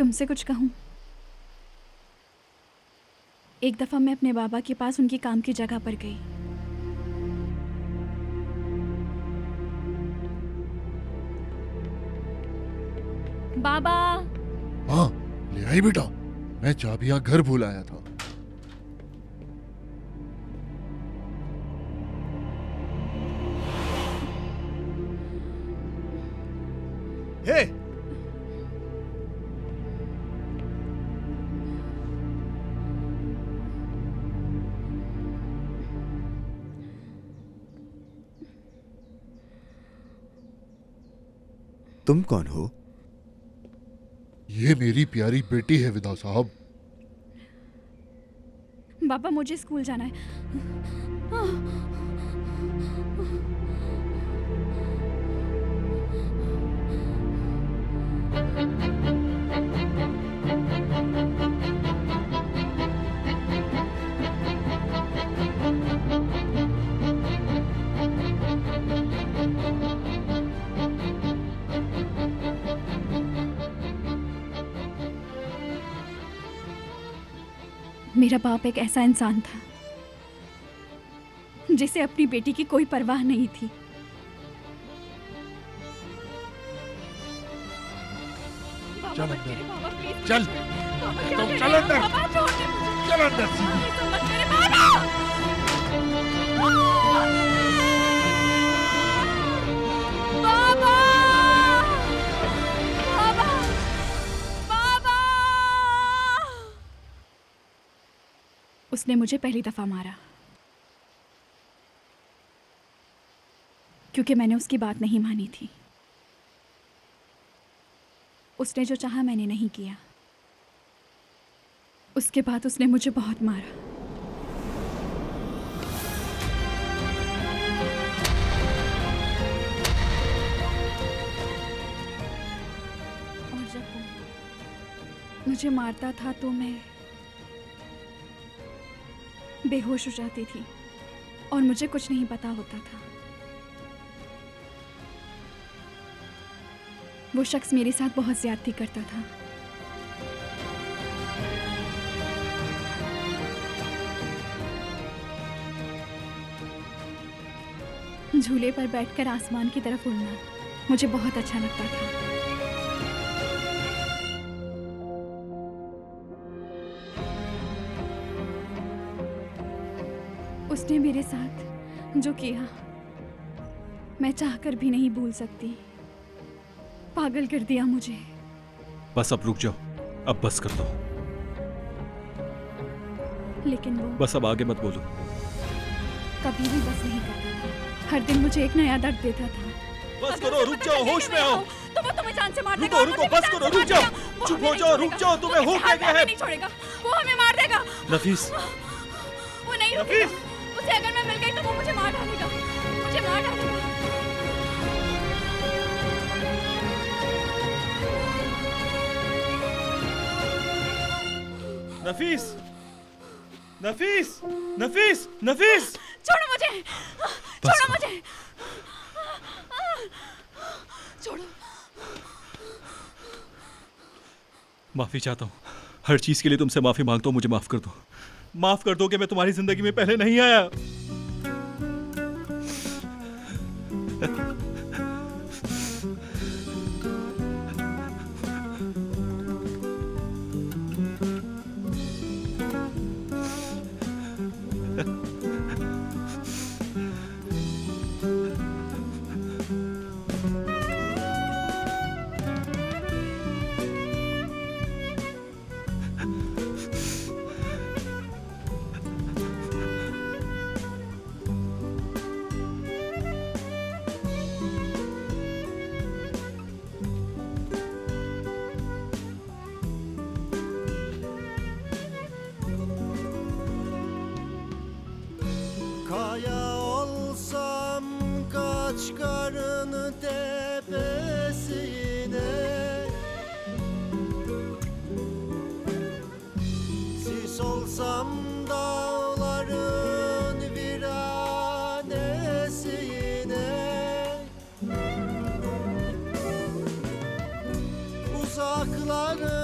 तुमसे कुछ कहूँ? एक दफ़ा मैं अपने बाबा के पास उनकी काम की जगह पर गई। बाबा! हाँ, ले आई बेटा। मैं चाबियां घर भूल आया था। हे, तुम कौन हो? ये मेरी प्यारी बेटी है विदा साहब। बाबा, मुझे स्कूल जाना है। मेरा बाप एक ऐसा इंसान था जिसे अपनी बेटी की कोई परवाह नहीं थी। चल अंदर। बाबा, प्लीज। चल। बाबा, क्या तुम कर चल रहे हो? अंदर। बाबा, छोड़ दे मुझे। चल अंदर से। ऐसा मत करे, बाबा! बाबा! बाबा! बाबा! उसने मुझे पहली दफा मारा क्योंकि मैंने उसकी बात नहीं मानी थी। उसने जो चाहा मैंने नहीं किया। उसके बाद उसने मुझे बहुत मारा। और जब वो मुझे मारता था तो मैं बेहोश हो जाती थी और मुझे कुछ नहीं पता होता था। वो शख्स मेरे साथ बहुत ज्यादती करता था। झूले पर बैठकर आसमान की तरफ उड़ना मुझे बहुत अच्छा लगता था। उसने मेरे साथ जो किया मैं चाहकर भी नहीं भूल सकती। पागल कर दिया मुझे। बस अब रुक जाओ, अब बस कर दो। लेकिन वो बस अब आगे मत बोलो। कभी भी बस नहीं करता था। हर दिन मुझे एक नया दर्द देता था। बस करो, रुक जाओ, होश में आओ। तो वो तुम्हें जान से मार देगा। रुको, रुको, बस करो, रुक जाओ। चुप हो जाओ, रुक जाओ, तुम्हें हो क्या गया है? नहीं छोड़ेगा, वो हमें मार देगा। नफीस, वो नहीं रुकेगा। उसे अगर मैं मिल गई तो वो मुझे मार डालेगा, मुझे मार डालेगा। नफीस, नफीस, नफीस, नफीस। छोड़ो मुझे, छोड़ो मुझे, छोड़ो। माफी चाहता हूँ, हर चीज के लिए तुमसे माफी मांगता हूँ। मुझे माफ कर दो, माफ कर दो कि मैं तुम्हारी जिंदगी में पहले नहीं आया। Kaya olsam kaç karın tepesine, sis olsam dağların viranesine, uzakların